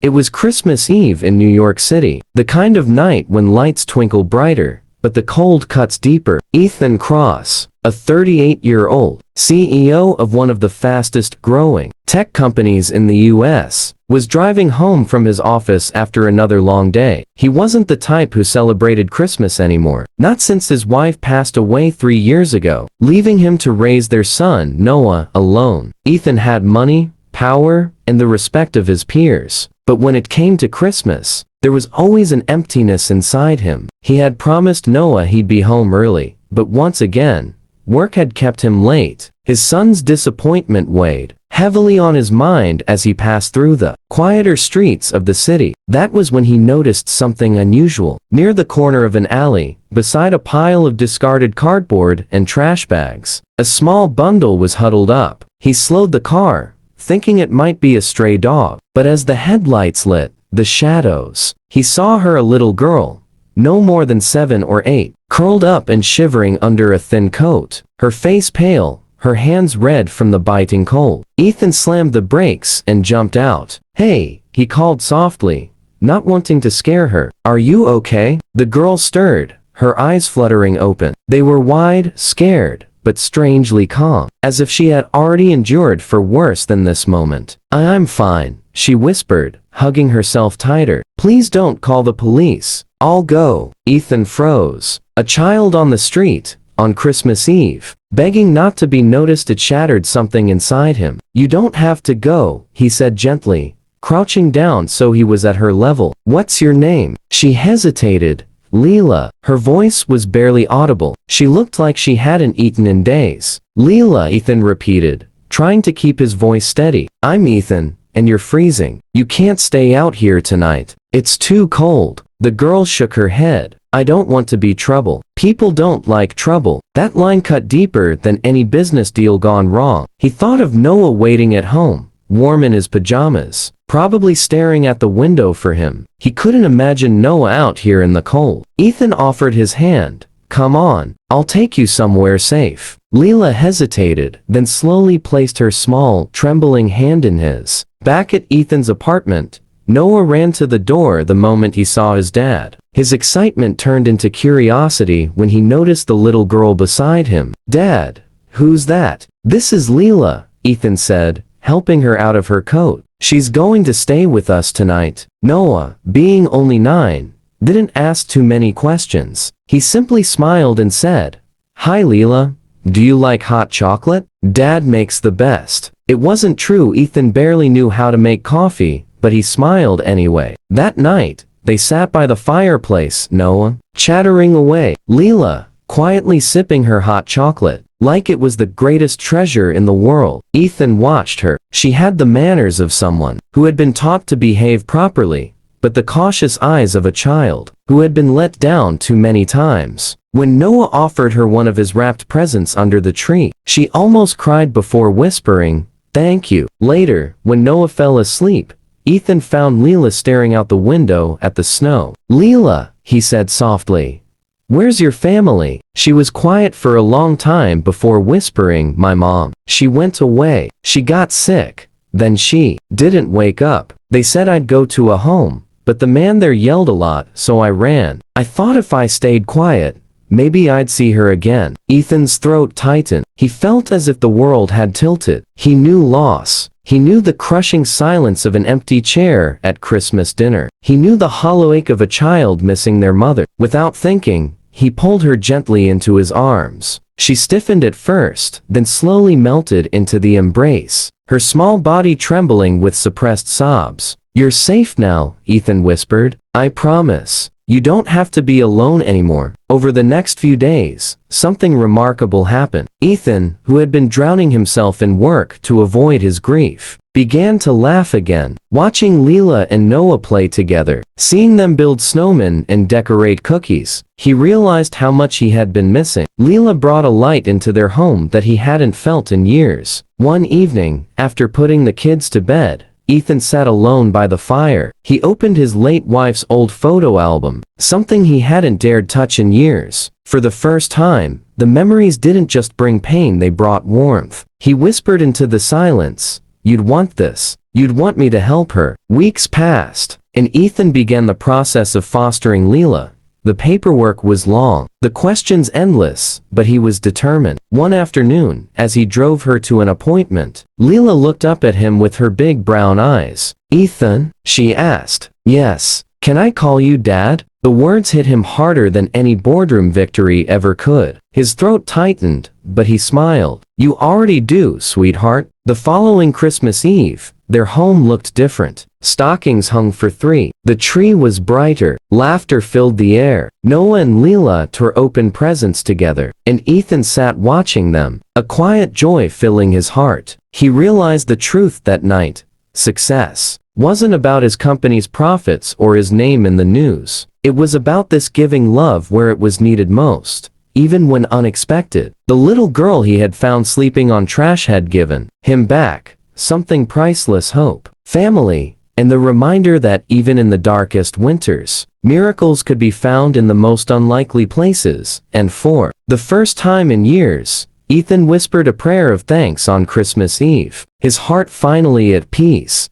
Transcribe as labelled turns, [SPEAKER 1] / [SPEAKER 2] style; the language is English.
[SPEAKER 1] It was Christmas Eve in New York City, the kind of night when lights twinkle brighter, but the cold cuts deeper. Ethan Cross, a 38-year-old CEO of one of the fastest-growing tech companies in the U.S., was driving home from his office after another long day. He wasn't the type who celebrated Christmas anymore, not since his wife passed away 3 years ago, leaving him to raise their son, Noah, alone. Ethan had money, power, and the respect of his peers, but when it came to Christmas, there was always an emptiness inside him. He had promised Noah he'd be home early, but once again, work had kept him late. His son's disappointment weighed heavily on his mind as he passed through the quieter streets of the city. That was when he noticed something unusual. Near the corner of an alley, beside a pile of discarded cardboard and trash bags, a small bundle was huddled up. He slowed the car, thinking it might be a stray dog, but as the headlights lit the shadows, he saw her, a little girl, no more than 7 or 8, curled up and shivering under a thin coat, her face pale, her hands red from the biting cold. Ethan slammed the brakes and jumped out. "Hey," he called softly, not wanting to scare her. "Are you okay?" The girl stirred, her eyes fluttering open. They were wide, scared, but strangely calm, as if she had already endured for worse than this moment. "I'm fine," she whispered, hugging herself tighter. "Please don't call the police. I'll go." Ethan froze. A child on the street, on Christmas Eve, begging not to be noticed. It shattered something inside him. "You don't have to go," he said gently, crouching down so he was at her level. "What's your name?" She hesitated. "Leela." Her voice was barely audible. She looked like she hadn't eaten in days. "Leela," Ethan repeated, trying to keep his voice steady. "I'm Ethan, and you're freezing. You can't stay out here tonight. It's too cold." The girl shook her head. "I don't want to be trouble. People don't like trouble." That line cut deeper than any business deal gone wrong. He thought of Noah waiting at home, warm in his pajamas, probably staring at the window for him. He couldn't imagine Noah out here in the cold. Ethan offered his hand. "Come on, I'll take you somewhere safe." Leela hesitated, then slowly placed her small, trembling hand in his. Back at Ethan's apartment, Noah ran to the door the moment he saw his dad. His excitement turned into curiosity when he noticed the little girl beside him. "Dad, who's that?" "This is Leela," Ethan said, helping her out of her coat. "She's going to stay with us tonight." Noah, being only 9, didn't ask too many questions. He simply smiled and said, "Hi Leela, do you like hot chocolate? Dad makes the best." It wasn't true. Ethan barely knew how to make coffee, but he smiled anyway. That night, they sat by the fireplace, Noah, chattering away, Leela, quietly sipping her hot chocolate, like it was the greatest treasure in the world. Ethan watched her. She had the manners of someone who had been taught to behave properly, but the cautious eyes of a child who had been let down too many times. When Noah offered her one of his wrapped presents under the tree, she almost cried before whispering, "Thank you." Later, when Noah fell asleep, Ethan found Leela staring out the window at the snow. "Leela," he said softly, "where's your family?" She was quiet for a long time before whispering, "My mom. She went away. She got sick. Then she didn't wake up. They said I'd go to a home, but the man there yelled a lot, so I ran. I thought if I stayed quiet, maybe I'd see her again." Ethan's throat tightened. He felt as if the world had tilted. He knew loss. He knew the crushing silence of an empty chair at Christmas dinner. He knew the hollow ache of a child missing their mother. Without thinking, he pulled her gently into his arms. She stiffened at first, then slowly melted into the embrace, her small body trembling with suppressed sobs. "You're safe now," Ethan whispered. "I promise. You don't have to be alone anymore." Over the next few days, something remarkable happened. Ethan, who had been drowning himself in work to avoid his grief, began to laugh again. Watching Leela and Noah play together, seeing them build snowmen and decorate cookies, he realized how much he had been missing. Leela brought a light into their home that he hadn't felt in years. One evening, after putting the kids to bed, Ethan sat alone by the fire. He opened his late wife's old photo album, something he hadn't dared touch in years. For the first time, the memories didn't just bring pain, they brought warmth. He whispered into the silence, "You'd want this." you'd want me to help her. Weeks passed, and Ethan began the process of fostering Leela. The paperwork was long, the questions endless, but he was determined. One afternoon, as he drove her to an appointment, Leela looked up at him with her big brown eyes. "Ethan?" she asked. "Yes. Can I call you Dad?" The words hit him harder than any boardroom victory ever could. His throat tightened, but he smiled. "You already do, sweetheart." The following Christmas Eve, their home looked different. Stockings hung for three. The tree was brighter. Laughter filled the air. Noah and Leela tore open presents together, and Ethan sat watching them, a quiet joy filling his heart. He realized the truth that night. Success wasn't about his company's profits or his name in the news. It was about this giving love where it was needed most, even when unexpected. The little girl he had found sleeping on trash had given him back something priceless: hope, family, and the reminder that even in the darkest winters, miracles could be found in the most unlikely places. And for the first time in years, Ethan whispered a prayer of thanks on Christmas Eve. His heart finally at peace.